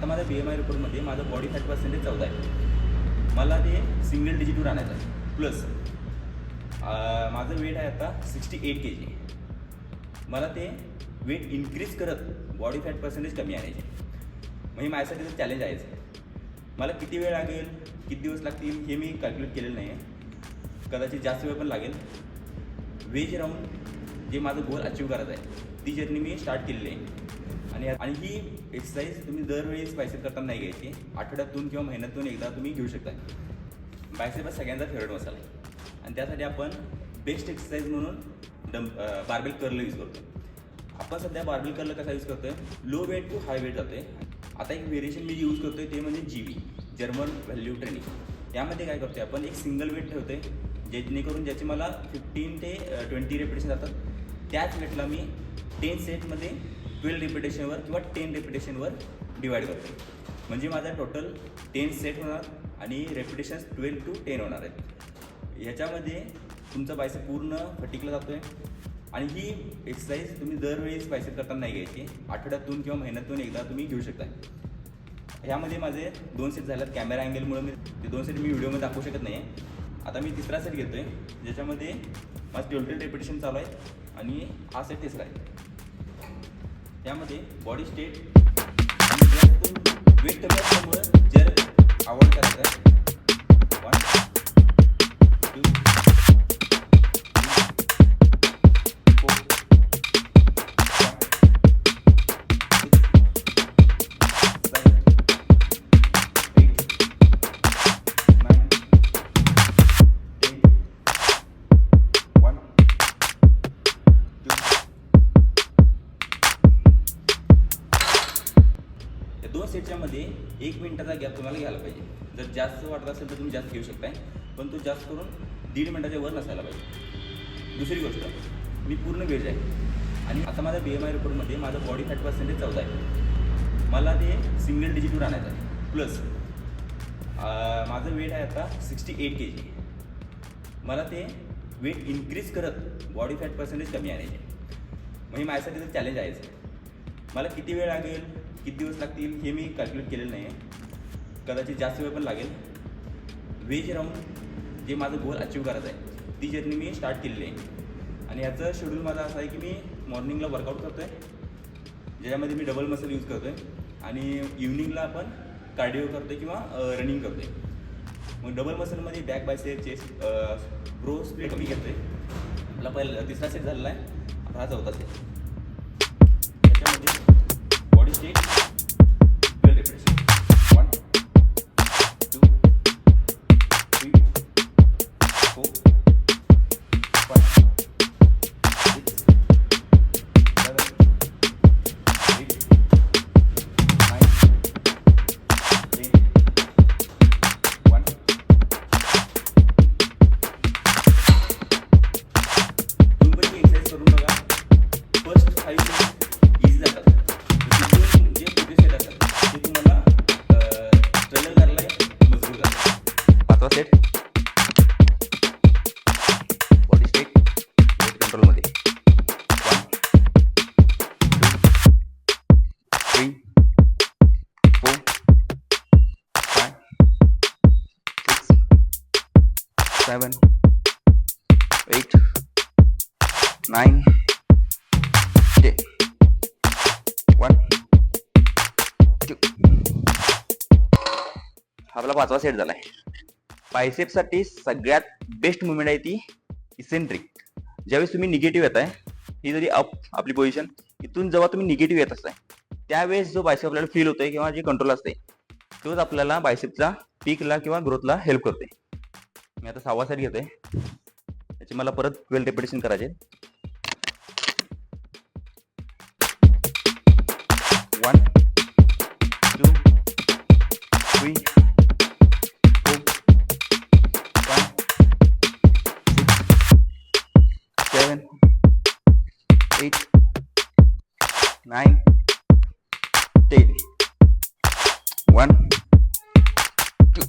आता माझ्या BMI रिपोर्टमध्ये माझं बॉडी फॅट पर्सेंटेज 14 आहे. मला ते सिंगल डिजिटवर आणायचं आहे. प्लस माझं वेट आहे आता 68 kg. मला ते वेट इन्क्रीज करत बॉडी फॅट पर्सेंटेज कमी आणायचे. म्हणजे माझ्यासाठी ते चॅलेंज आहेच. मला किती वेळ लागेल, किती दिवस लागतील हे मी कॅल्क्युलेट केलेलं नाही आहे. कदाचित जास्त वेळ पण लागेल. वेज राहून जे माझं गोल अचीव करायचं आहे ती जर्नी मी स्टार्ट केलेली आहे. आणि ही एक्सरसाइज तुम्ही दरवेळेस बायसेप करताना नाही घ्यायची. आठवड्यातून किंवा महिन्यातून एकदा तुम्ही घेऊ शकता. बायसेप हा सगळ्यांचा फेवरेट मसाला आहे आणि त्यासाठी आपण बेस्ट एक्सरसाइज म्हणून बार्बेल कर्ल यूज करतो. आपण सध्या बार्बेल कर्ल कसा यूज करतो आहे, low weight to high weight जातो आहे. आता एक व्हेरिएशन मी यूज करतो आहे ते म्हणजे GB, जर्मन व्हॅल्यू ट्रेनिंग. यामध्ये काय करतो आहे आपण, एक सिंगल वेट ठेवतो आहे जेणेकरून ज्याचे मला 15 ते 20 रेपिटेशन जातात. त्याच वेटला मी 10 सेटमध्ये 12 रेपिटेशनवर किंवा 10 रेपिटेशनवर डिवाईड करतो. म्हणजे माझा टोटल 10 सेट होणार आणि रेपिटेशन्स 12 to 10 होणार आहेत. ह्याच्यामध्ये तुमचा बायसेप पूर्ण फटिकला जातो आहे. आणि ही एक्सरसाइज तुम्ही दरवेळेस बायसेप करताना नाही घ्यायची. आठवड्यातून किंवा महिन्यातून एकदा तुम्ही घेऊ शकता. ह्यामध्ये माझे 2 सेट झाल्यात. कॅमेरा अँगलमुळे मी ते 2 सेट मी व्हिडिओमध्ये दाखवू शकत नाही आहे. आता मी तिसरा सेट घेतो आहे ज्याच्यामध्ये माझं 12 रेपिटेशन चालू आहे आणि हा सेट तिसरा आहे. त्यामध्ये बॉडी स्टेट वेट कमी असल्यामुळं जर आवड करायचं आहे. 1 2 2 सेटच्यामध्ये 1 मिनिटाचा गॅप तुम्हाला घ्यायला पाहिजे. जर जास्त वाटत असेल तर तुम्ही जास्त घेऊ शकताय, पण तो जास्त करून 1.5 मिनिटाच्या वर नसायला पाहिजे. दुसरी गोष्ट, मी पूर्ण वेज आहे आणि आता माझ्या BMI रिपोर्टमध्ये माझं बॉडी फॅट पर्सेंटेज 14 आहे. मला ते सिंगल डिजिटवर आणायचं आहे. प्लस माझं वेट आहे आता 68 kg. मला ते वेट इन्क्रीज करत बॉडी फॅट पर्सेंटेज कमी आणायचे. म्हणजे माझ्यासाठी ते चॅलेंज आहेच. मला किती वेळ लागेल, किती दिवस लागतील हे मी कॅल्क्युलेट केलेलं नाही आहे. कदाचित जास्त वेळ पण लागेल. वेज राहून जे माझं गोल अचीव करायचं आहे ती जर्नी मी स्टार्ट केलेली आहे. आणि याचं शेड्यूल माझं असं आहे की मी मॉर्निंगला वर्कआउट करतो आहे ज्याच्यामध्ये मी डबल मसल यूज करतो आहे आणि इव्हनिंगला आपण कार्डिओ करतो आहे किंवा रनिंग करतो आहे. मग डबल मसलमध्ये back bicep, chest, bro split मी घेतो आहे. मला पहिला तिसरा सेट झालेला आहे. आता हा चौथा सेट. त्याच्यामध्ये बॉडी स्टेट 12 रेपिटेशन. 1 2 3 4 5 6 7 8 9 10 1 तुम्ही एक्सरसाइज करून बघा. फर्स्ट 5 मिनिट इझी जातात. जे पुढे सेट असतात ते तुम्हाला स्ट्रगल करायला मजबूर करतात. 5वा सेट बॉडी स्टेट वेट कंट्रोलमध्ये. 1 2 3 4 5 6 7 8 9 10 1 2. आपला 5वा सेट झाला आहे. बायसेपसाठी सगळ्यात बेस्ट मुवमेंट आहे ती इसेंट्रिक. ज्यावेळेस तुम्ही निगेटिव्ह येत आहे, ही जरी आपली पोझिशन इथून जेव्हा तुम्ही निगेटिव्ह येत असताय त्यावेळेस जो बायसेप आपल्याला फील होतोय किंवा जे कंट्रोल असते तोच आपल्याला बायसेपचा पीकला किंवा ग्रोथला हेल्प करते. मी आता 6वा सेट घेतोय. त्याची मला परत 12 रेपिटेशन करायचे. 1 2 3 4 5 6 7 8 9 10 1 2.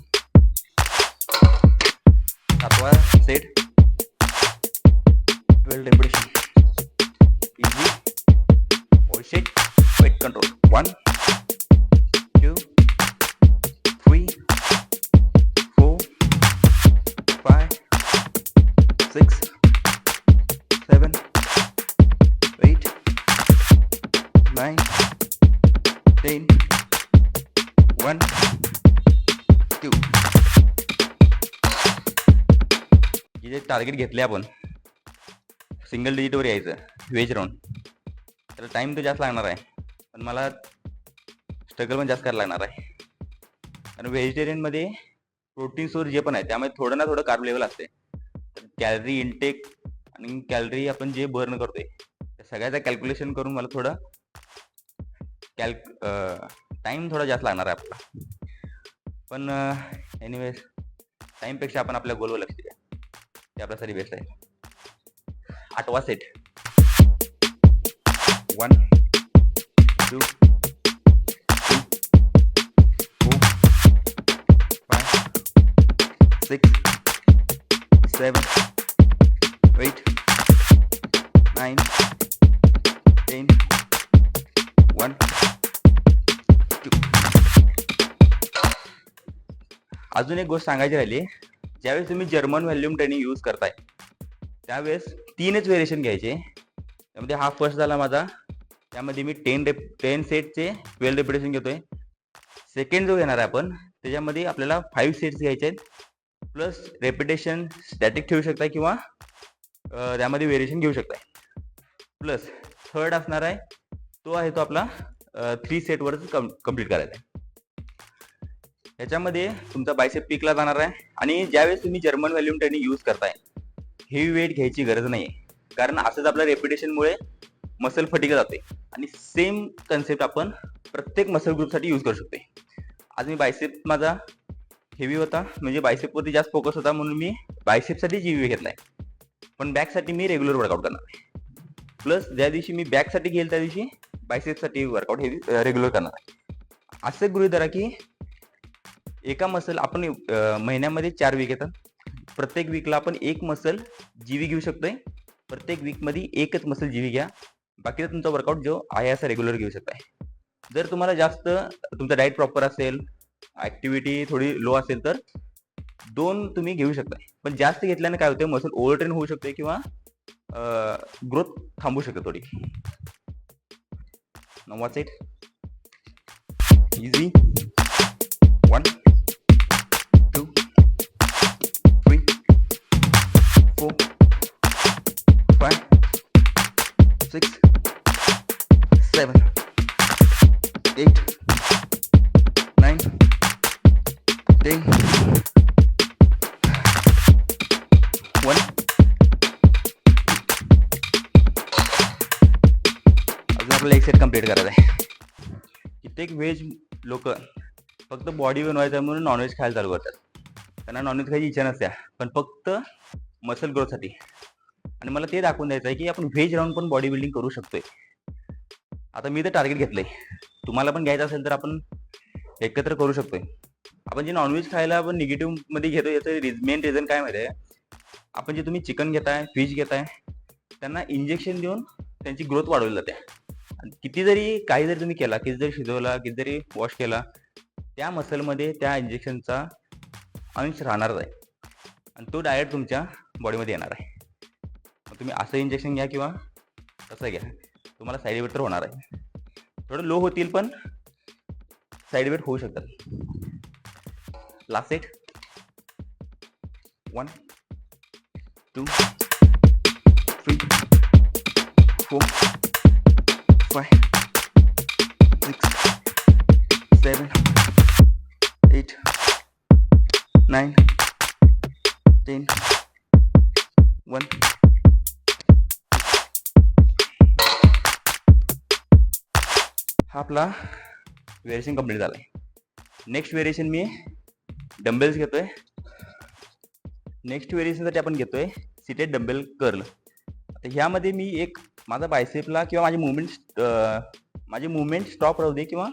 7वा सेट 12 रेपिटेशन. 1 2. जे टार्गेट घेतले आपण सिंगल डिजिटवर यायचं व्हेज राऊंड, त्याला टाईम तर जास्त लागणार आहे, पण मला स्ट्रगल पण जास्त करायला लागणार आहे. आणि व्हेजिटेरियनमध्ये प्रोटीन सोर्स जे पण आहे त्यामध्ये थोडं ना थोडं कार्ब लेवल असते. तर कॅलरी इनटेक आणि कॅलरी आपण जे बर्न करतोय त्या सगळ्याचं कॅल्क्युलेशन करून मला थोडं टाईम थोडा जास्त लागणार आहे आपला. पण एनिवेज टाईमपेक्षा आपण आपल्या गोलवर लक्ष द्या, ते आपल्यासाठी बेस्ट आहे. 8वा सेट. 1 2 3 4 5 6 7 8 9 10 1 2. अजून एक गोष्ट सांगायची राहिली, ज्यावेळेस तुम्ही जर्मन व्हॉल्यूम ट्रेनिंग यूज करताय त्यावेळेस 3च व्हेरिएशन घ्यायचे. त्यामध्ये हा फर्स्ट झाला माझा, त्यामध्ये मी 10 सेटचे 12 रिपिटेशन घेतोय. सेकंड जो घेणार आहे आपण त्याच्यामध्ये आपल्याला 5 सेट्स घ्यायचे आहेत, प्लस रेपिटेशन स्टॅटिक ठेवू शकताय किंवा त्यामध्ये व्हेरिएशन घेऊ शकताय. प्लस थर्ड असणार आहे तो आपला 3 सेटवरच कम्प्लीट करायचा आहे. याच्यामध्ये तुमचा बायसेप पीकला जाणार आहे. आणि ज्यावेळेस तुम्ही जर्मन व्हॉल्यूम ट्रेनिंग यूज करताय हेवी वेट घ्यायची गरज नाही आहे, कारण असंच आपल्या रेपिटेशनमुळे मसल फटिग जाते. आणि सेम कन्सेप्ट आपण प्रत्येक मसल ग्रुपसाठी यूज करू शकतो. आज मी बायसेप माझा हेवी होता, म्हणजे बायसेपवरती जास्त फोकस होता म्हणून मी बायसेपसाठी हेवी घेतलाय, पण बॅकसाठी मी रेग्युलर वर्कआउट करणार आहे. प्लस ज्या दिवशी मी बॅकसाठी घेईल त्या दिवशी बायसेपसाठी वर्कआउट हेवी रेग्युलर करणार आहे. असं गृहीत धरा की एका मसल आपण महिन्यामध्ये 4 वीक येतात, प्रत्येक वीकला आपण एक मसल जीवी घेऊ शकतोय. प्रत्येक वीकमध्ये एकच मसल जीवी घ्या, बाकीचा तुमचा वर्कआउट जो आहे असा रेग्युलर घेऊ शकताय. जर तुम्हाला जास्त तुमचा डाएट प्रॉपर असेल, ऍक्टिव्हिटी थोडी लो असेल तर 2 तुम्ही घेऊ शकताय. पण जास्त घेतल्याने काय होतं, मसल ओव्हरट्रेन होऊ शकते किंवा ग्रोथ थांबू शकते थोडी. Number set easy. 1 2 3 4 5 6 7 8 9 10 1. अजून आपल्याला एक सेट कम्प्लीट करायचा आहे. कित्येक व्हेज लोक फक्त बॉडी बनवायचं म्हणून नॉनव्हेज खायला चालू करतात. त्यांना नॉनव्हेज खायची इच्छा नसते, पण फक्त मसल ग्रोथसाठी. आणि मला ते दाखवून द्यायचं आहे की आपण व्हेज राहून पण बॉडी बिल्डिंग करू शकतोय. आता मी तर टार्गेट घेतलंय, तुम्हाला पण घ्यायचं असेल तर आपण एकत्र करू शकतोय. आपण जे नॉनव्हेज खायला आपण निगेटिव्ह मध्ये घेतो याचं मेन रिझन काय माहिती आहे, आपण जे तुम्ही चिकन घेताय, फिश घेताय, त्यांना इंजेक्शन देऊन त्यांची ग्रोथ वाढवली जाते. आणि किती जरी काही जरी तुम्ही केला, किती जरी शिजवला, किती जरी वॉश केला, त्या मसलमध्ये त्या इंजेक्शनचा अंश राहणारच आहे आणि तो डायरेक्ट तुमच्या बॉडीमध्ये येणार आहे. मग तुम्ही असं इंजेक्शन घ्या किंवा तसं घ्या, तुम्हाला साईड इफेक्ट तर होणार आहे. थोडं लो होतील पण साईड इफेक्ट होऊ शकतात. Last set. 1 2 3 4 5 6 7 8 9 10 1. हा आपला व्हेरिएशन कंप्लीट झालाय. नेक्स्ट व्हेरिएशन मी डंबेल्स घेतोय. नेक्स्ट व्हेरिएशनसाठी आपण घेतोय सिटेड डंबेल कर्ल. आता ह्यामध्ये मी एक माझा बायसेपला किंवा माझे मुवमेंट स्टॉप राहू दे किंवा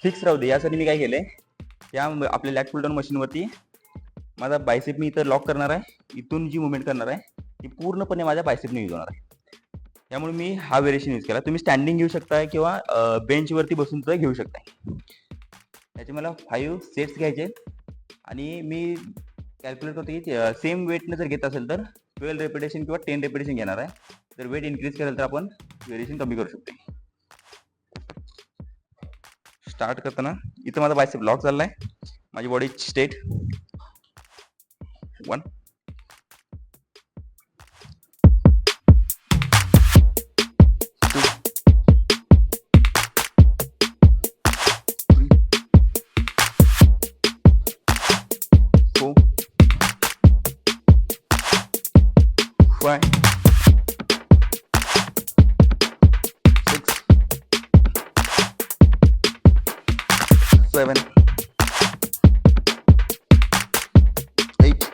फिक्स राहू दे, यासाठी मी काय केलंय, या आपल्या लॅट पुल डाऊन मशीनवरती माझा बायसेप मी इथं लॉक करणार आहे. इथून जी मुवमेंट करणार आहे ती पूर्णपणे माझ्या बायसेपने यूज होणार आहे. त्यामुळे मी हा व्हेरिएशन यूज केला. तुम्ही स्टँडिंग घेऊ शकताय किंवा बेंचवरती बसून सुद्धा घेऊ शकताय. त्याचे मला 5 सेट्स घ्यायचे आणि मी कॅल्क्युलेट करतो की सेम वेटने जर घेत असेल तर 12 रेपिटेशन किंवा 10 रेपिटेशन घेणार आहे. जर वेट इन्क्रीज केलं तर आपण व्हेरिएशन कमी करू शकतो. स्टार्ट करताना इथं माझा बायसेप लॉक चाललाय, माझी बॉडी स्टेट 1 2 3 4 5 6 7 8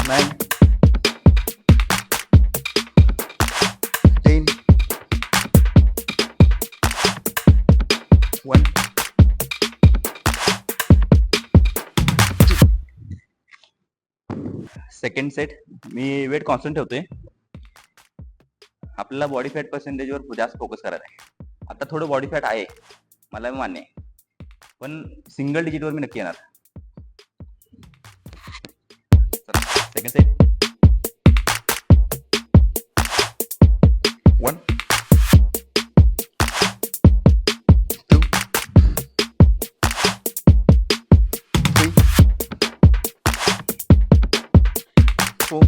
9 10 1 सेकंड सेट मी वेट कॉन्स्टंट ठेवतोय. आपल्याला बॉडी फॅट पर्सेंटेजवर जास्त फोकस करायचा आहे. आता थोडं बॉडी फॅट आहे, मला मान्य आहे, पण सिंगल डिजिटवर मी नक्की येणार. सेकंड सेट 1 2 3 4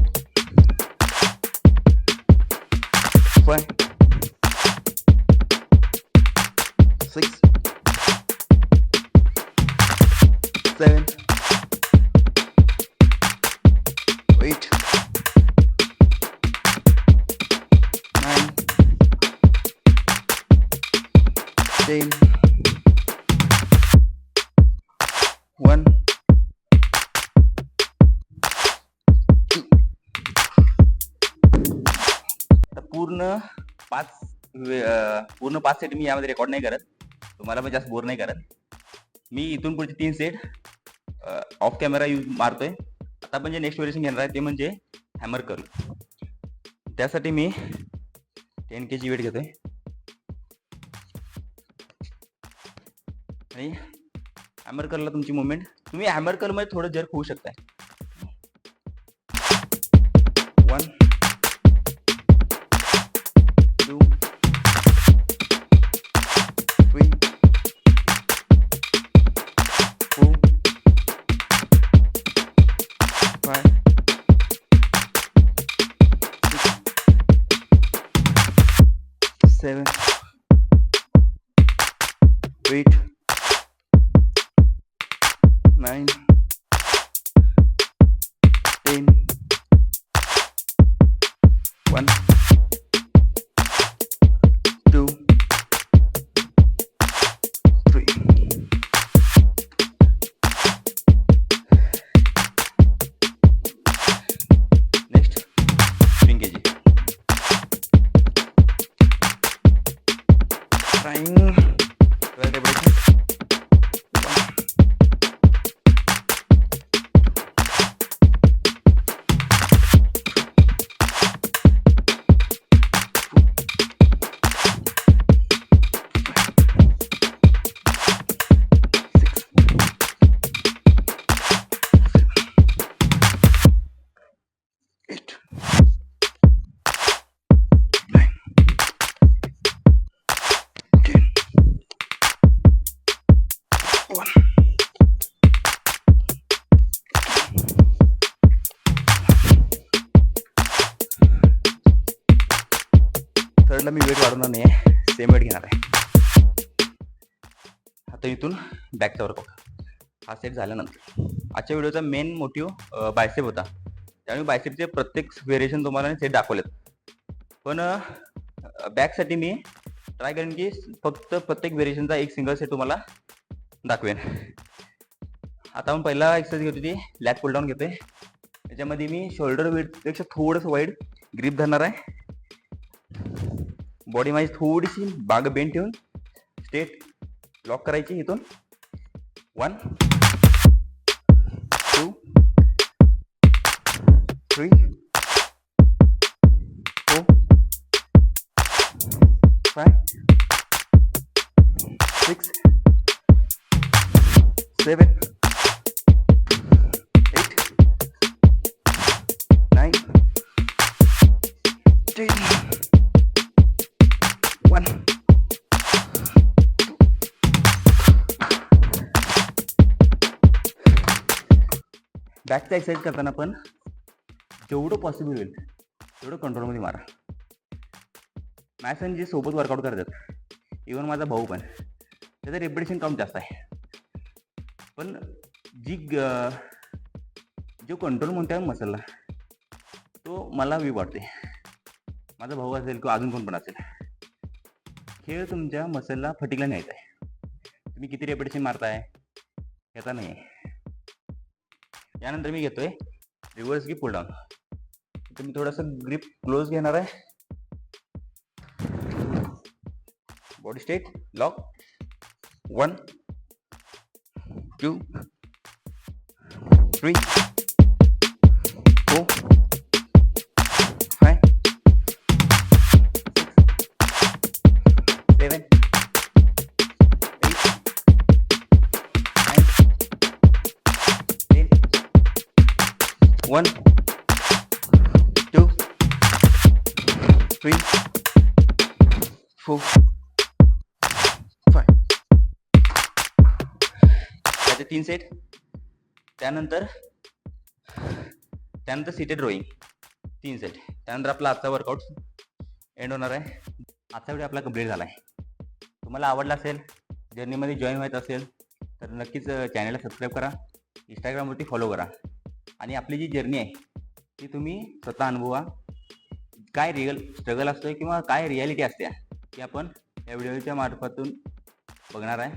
5 6 7 8 9 10 1 2 पूर्ण 5 सेट मी यामध्ये रेकॉर्ड नाही करत, तुम्हाला पण जास्त बोर नाही करत. मी इथून पुढचे 3 सेट ऑफ कॅमेरा यूज मारतोय. आता आपण जे नेक्स्ट व्हेरिएशन घेणार आहे ते म्हणजे हॅमर कर्ल. त्यासाठी मी 10 kg वेट घेतोय आणि हॅमर कर्लला तुमची मुवमेंट, तुम्ही हॅमर कर्लमध्ये थोडं जर्क होऊ शकताय. 1 2 3 4 5 6 7 8 9 10 1 2 3 next swing kg trying 12 repetitions 8 9 10 1 थर्डला मी वेट वाढवणार नाही आहे, सेम वेट घेणार आहे. आता इथून बॅकचा वर्कआउट हा सेट झाल्यानंतर आजच्या व्हिडिओचा मेन मोटिव्ह बायसेप होता, त्यामुळे बायसेपचे प्रत्येक व्हेरिएशन तुम्हाला सेट दाखवलेत. पण बॅकसाठी मी ट्राय करेन की फक्त प्रत्येक व्हेरिएशनचा एक सिंगल सेट तुम्हाला दाखवेन. आता आपण पहिला एक्सरसाइज घेतो ती लॅग पुल डाऊन घेतोय. त्याच्यामध्ये मी शोल्डर वेटपेक्षा थोडंसं वाईड ग्रिप धरणार आहे. बॉडी माझी थोडीशी बाग बेंड ठेवून स्टेट लॉक करायची इथून. 1 2 3 4 5 6 7 8 9 10 1 बॅकचा एक्सरसाइज करताना पण जेवढं पॉसिबल होईल तेवढं कंट्रोलमध्ये मारा. माझ्या जे सोबत वर्कआउट करतात, इवन माझा भाऊ पण, त्याचं रेपिटेशन काउंट जास्त आहे. पण जो कंट्रोल म्हणतो आहे मसलला, तो मला वीक वाटते. माझा भाऊ असेल किंवा अजून कोण पण असेल, खेळ तुमच्या मसलला फटिकला न्यायचा आहे. तुम्ही किती रेपिटेशन मारताय याचा नाही आहे. यानंतर मी घेतोय रिव्हर्स की पुल डाऊन. तर मी थोडंसं ग्रिप क्लोज घेणार आहे. Body straight, lock. 1 2 3 4 5 6 7 1 2 3 4 5. त्याचे 3 सेट. त्यानंतर सीटेड रोईंग 3 सेट. त्यानंतर आपला आजचा वर्कआउट एंड होणार आहे. आजचा व्हिडिओ आपला कंप्लीट झाला आहे. तुम्हाला आवडला असेल, जर्नीमध्ये जॉईन व्हायचं असेल तर नक्कीच चॅनलला सबस्क्राईब करा, इंस्टाग्रामवरती फॉलो करा आणि आपली जी जर्नी आहे ती तुम्ही स्वतः अनुभवा. काय रिअल स्ट्रगल असतो किंवा काय रियालिटी असते ती आपण या व्हिडिओच्या मार्फतून बघणार आहे.